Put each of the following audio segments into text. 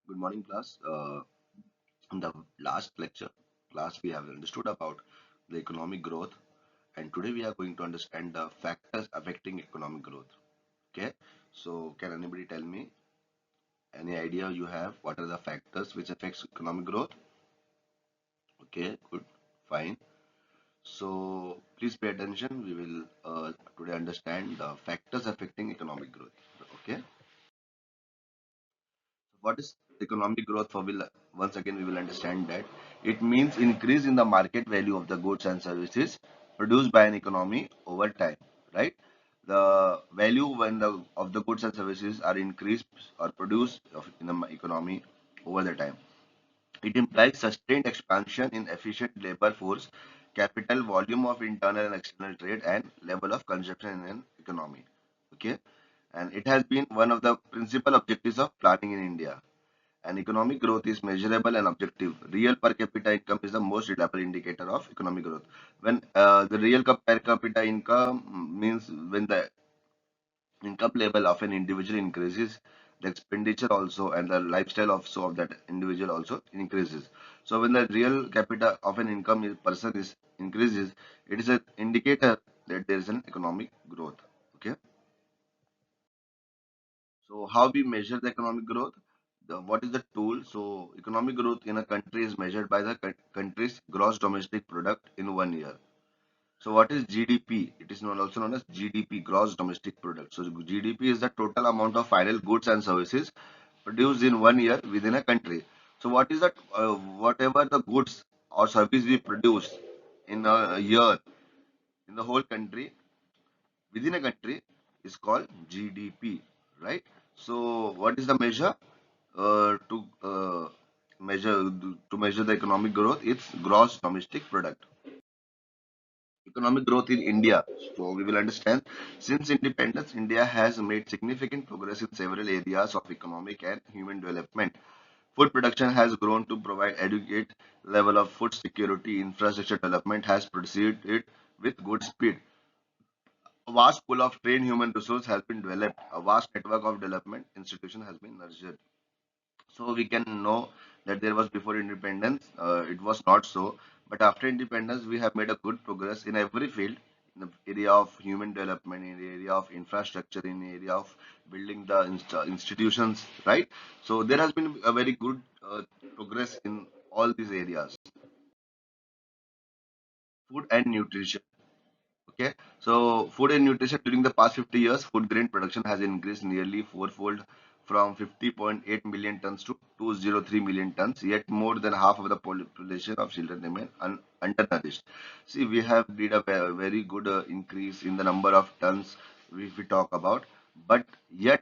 Good morning, class. In the last lecture, class, we have understood about the economic growth, and today we are going to understand the factors affecting economic growth. Okay, so can anybody tell me any idea you have? What are the factors which affects economic growth? Okay, good, fine. So please pay attention. We will today understand the factors affecting economic growth. Okay. What is economic growth for? Will once again we will understand that it means increase in the market value of the goods and services produced by an economy over time, right? The value when the of the goods and services are increased or produced in the economy over the time. It implies sustained expansion in efficient labor force, capital, volume of internal and external trade, and level of consumption in an economy. Okay, and it has been one of the principal objectives of planning in India, and economic growth is measurable and objective. Real per capita income is the most reliable indicator of economic growth. When the real per capita income means when the income level of an individual increases, the expenditure also and the lifestyle also of that individual also increases. So when the real capita of an income person is increases, it is an indicator that there is an economic growth. Okay. So how we measure the economic growth? What is the tool? So economic growth in a country is measured by the country's gross domestic product in 1 year. So what is GDP? It is also known as GDP, gross domestic product. So GDP is the total amount of final goods and services produced in 1 year within a country. So what is that? Whatever the goods or service we produce in a year in the whole country, within a country, is called GDP, right? So what is the measure to measure the economic growth? It's gross domestic product. Economic growth in India. So we will understand since independence, India has made significant progress in several areas of economic and human development. Food production has grown to provide adequate level of food security. Infrastructure development has proceeded with good speed. A vast pool of trained human resource has been developed. A vast network of development institution has been nurtured. So we can know that there was before independence, it was not so. But after independence, we have made a good progress in every field, in the area of human development, in the area of infrastructure, in the area of building the institutions, right? So there has been a very good progress in all these areas. Food and nutrition. Okay, so food and nutrition during the past 50 years, food grain production has increased nearly fourfold from 50.8 million tons to 203 million tons, yet more than half of the population of children remain undernourished. See, we have did a very good increase in the number of tons if we talk about, but yet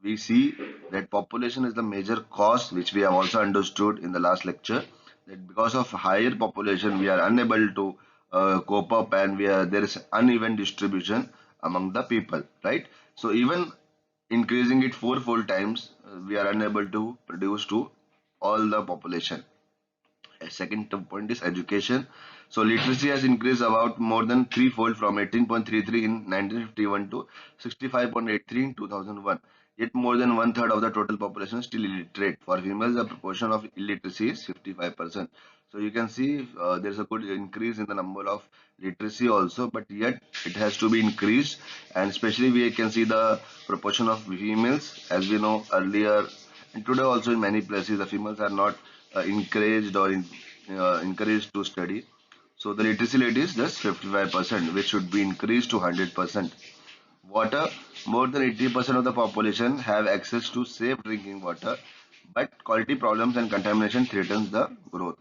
we see that population is the major cause, which we have also understood in the last lecture, that because of higher population we are unable to cope up, and there is uneven distribution among the people, right? So even increasing it fourfold times, we are unable to produce to all the population. A second point is education. So literacy has increased about more than threefold from 18.33 in 1951 to 65.83 in 2001. Yet more than one third of the total population is still illiterate. For females, the proportion of illiteracy is 55%. So you can see there's a good increase in the number of literacy also, but yet it has to be increased. And especially we can see the proportion of females, as we know earlier, and today also in many places the females are not encouraged or encouraged to study. So the literacy rate is just 55%, which should be increased to 100%. Water, more than 80% of the population have access to safe drinking water, but quality problems and contamination threatens the growth.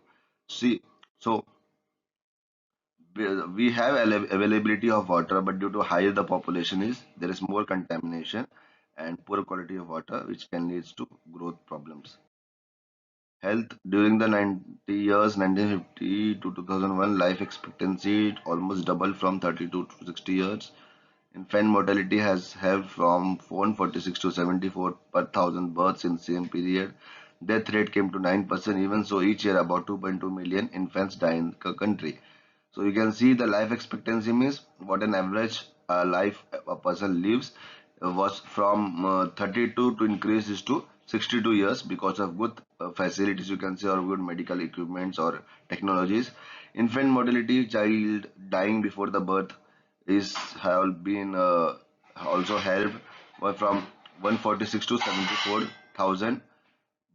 See, so we have availability of water, but due to higher the population is, there is more contamination and poor quality of water, which can lead to growth problems. Health, during the 90 years 1950 to 2001, life expectancy almost doubled from 32 to 60 years. Infant mortality has halved from 146 to 74 per thousand births in same period. Death rate came to 9%. Even so, each year about 2.2 million infants die in the country. So you can see the life expectancy means what an average life a person lives was from 32 to increase is to 62 years because of good facilities, you can say, or good medical equipments or technologies. Infant mortality, child dying before the birth, is have been also helped from 146 to 74,000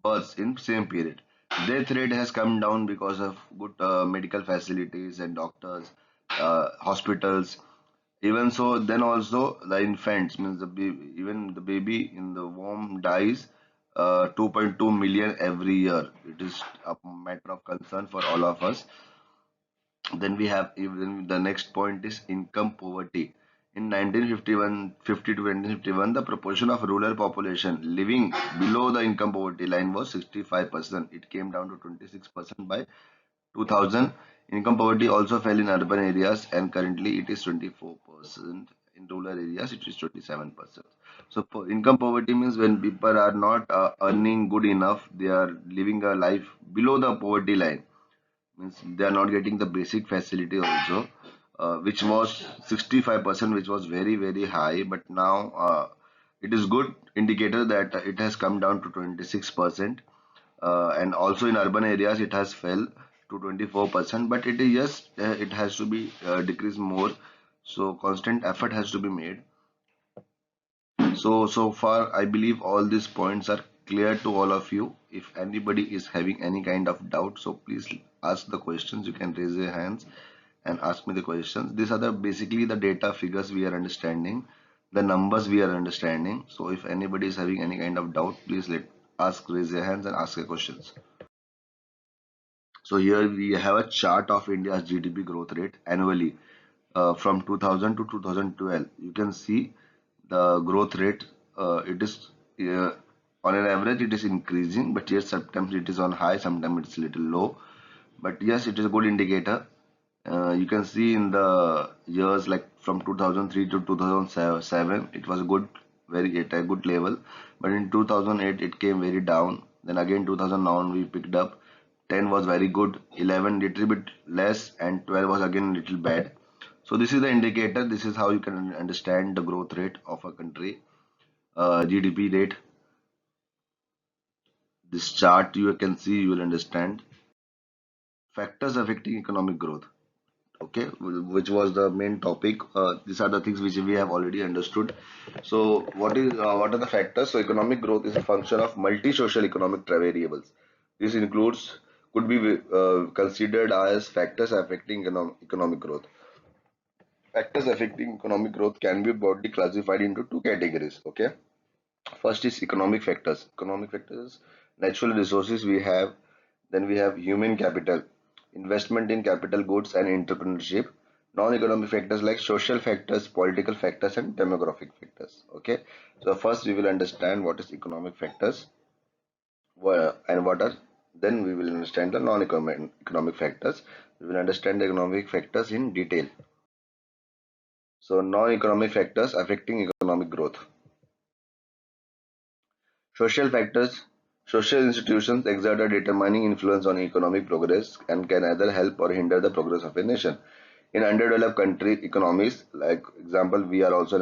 births in same period. Death rate has come down because of good medical facilities and doctors, hospitals. Even so, then also the infants, means the baby, even the baby in the womb dies 2.2 million every year. It is a matter of concern for all of us. Then we have, even the next point is income poverty. In 1951, 50 to 1951, the proportion of rural population living below the income poverty line was 65%. It came down to 26% by 2000. Income poverty also fell in urban areas, and currently it is 24%. In rural areas, it is 27%. So income poverty means when people are not earning good enough, they are living a life below the poverty line, means they are not getting the basic facility also, which was 65%, which was very high, but now it is good indicator that it has come down to 26%. And also in urban areas it has fell to 24%, but it is just it has to be decreased more, so constant effort has to be made. So far, I believe all these points are clear to all of you. If anybody is having any kind of doubt, so please ask the questions. You can raise your hands and ask me the questions. These are the basically the data figures we are understanding, the numbers we are understanding. So if anybody is having any kind of doubt, please raise your hands and ask your questions. So here we have a chart of India's GDP growth rate annually from 2000 to 2012. You can see the growth rate. It is uh, on an average it is increasing, but yes, sometimes it is on high, sometimes it's a little low. But yes, it is a good indicator. You can see in the years like from 2003 to 2007, it was a good, very at a good level. But in 2008, it came very down. Then again 2009 we picked up. 10 was very good, 11 little bit less, and 12 was again little bad. So this is the indicator. This is how you can understand the growth rate of a country, GDP rate. This chart you can see, you will understand. Factors affecting economic growth. Okay, which was the main topic. These are the things which we have already understood. So what are the factors? So economic growth is a function of multi-social economic variables. This includes, could be considered as factors affecting economic growth. Factors affecting economic growth can be broadly classified into two categories. Okay, first is economic factors. Economic factors, natural resources we have. Then we have human capital, investment in capital goods and entrepreneurship. Non-economic factors like social factors, political factors, and demographic factors. Okay, so first we will understand what is economic factors and what are. Then we will understand the non-economic factors. We will understand the economic factors in detail. So non-economic factors affecting economic growth. Social factors. Social institutions exert a determining influence on economic progress and can either help or hinder the progress of a nation. In underdeveloped country economies, like example, we are also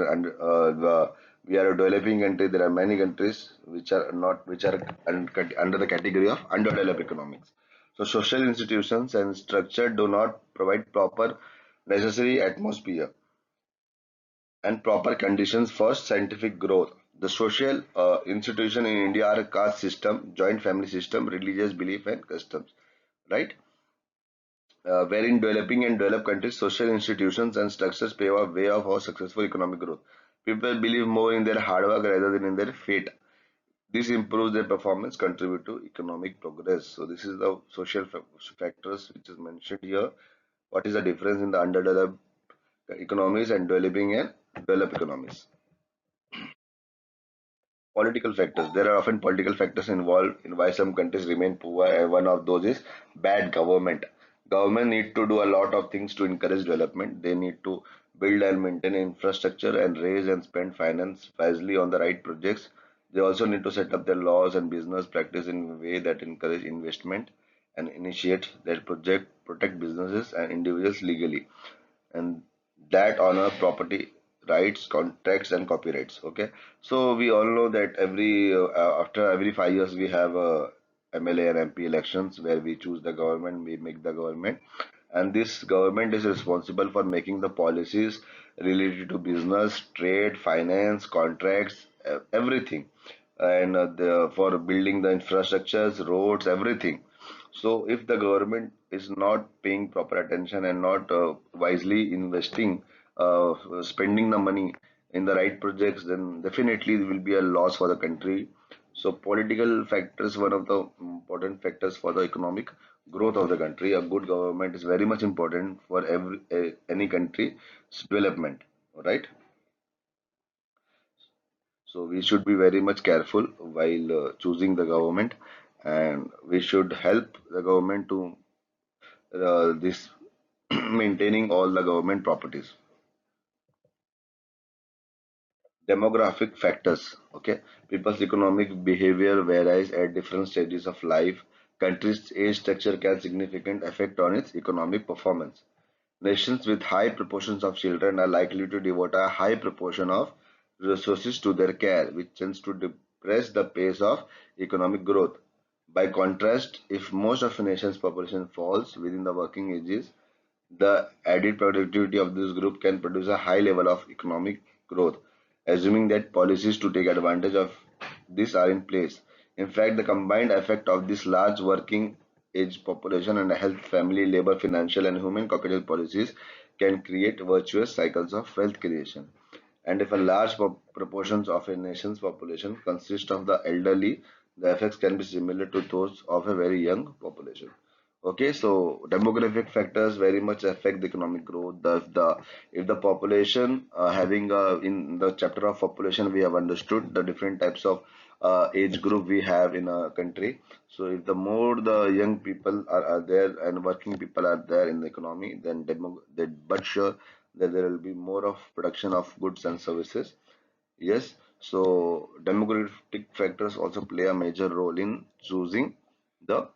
we are a developing country. There are many countries which are not, which are under the category of underdeveloped economics. So social institutions and structure do not provide proper necessary atmosphere and proper conditions for scientific growth. The social institution in India are caste system, joint family system, religious belief and customs, right? Where in developing and developed countries, social institutions and structures pave a way of our successful economic growth. People believe more in their hard work rather than in their fate. This improves their performance, contribute to economic progress. So this is the social factors which is mentioned here. What is the difference in the underdeveloped economies and developing and developed economies? Political factors. There are often political factors involved in why some countries remain poor, and one of those is bad government. Government need to do a lot of things to encourage development. They need to build and maintain infrastructure and raise and spend finance wisely on the right projects. They also need to set up their laws and business practice in a way that encourage investment and initiate that protect businesses and individuals legally, and that honor property rights, contracts, and copyrights. Okay, so we all know that after every 5 years we have MLA and MP elections where we choose the government, we make the government, and this government is responsible for making the policies related to business, trade, finance, contracts, everything, and for building the infrastructures, roads, everything. So if the government is not paying proper attention and not wisely investing, spending the money in the right projects, then definitely there will be a loss for the country. So political factors, one of the important factors for the economic growth of the country. A good government is very much important for any country's development, right? So we should be very much careful while choosing the government, and we should help the government to this maintaining all the government properties. Demographic factors. Okay, people's economic behavior varies at different stages of life. Country's age structure can significant effect on its economic performance. Nations with high proportions of children are likely to devote a high proportion of resources to their care, which tends to depress the pace of economic growth. By contrast, if most of a nation's population falls within the working ages, the added productivity of this group can produce a high level of economic growth, assuming that policies to take advantage of this are in place. In fact, the combined effect of this large working age population and health, family, labor, financial, and human capital policies can create virtuous cycles of wealth creation. And if a large proportion of a nation's population consists of the elderly, the effects can be similar to those of a very young population. Okay, so demographic factors very much affect the economic growth. If the population having in the chapter of population we have understood the different types of age group we have in a country. So if the more the young people are there and working people are there in the economy, then but sure that there will be more of production of goods and services. Yes, so demographic factors also play a major role in choosing the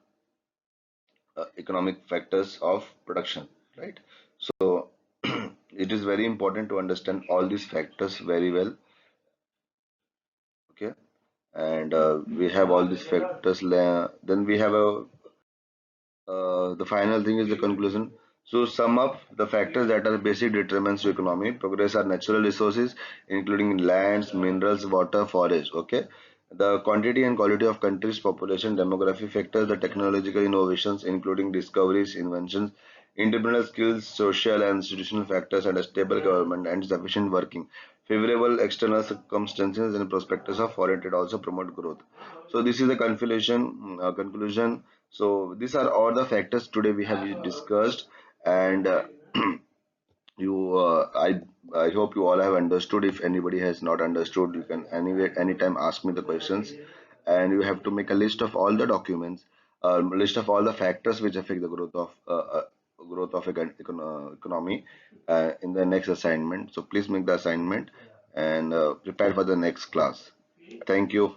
economic factors of production, right? So it is very important to understand all these factors very well. Okay, and we have all these factors. Then we have the final thing is the conclusion. So sum up the factors that are basic determinants to economy. Progress are natural resources, including lands, minerals, water, forest. Okay. The quantity and quality of country's population, demographic factors, the technological innovations, including discoveries, inventions, entrepreneurial skills, social and institutional factors, and a stable government and sufficient working. Favorable external circumstances and prospects of foreign trade also promote growth. So this is a conclusion. So these are all the factors today we have discussed, and you, I hope you all have understood. If anybody has not understood, you can anyway anytime ask me the questions, and you have to make a list of all the documents, list of all the factors which affect the growth of economy in the next assignment. So please make the assignment and prepare for the next class. Thank you.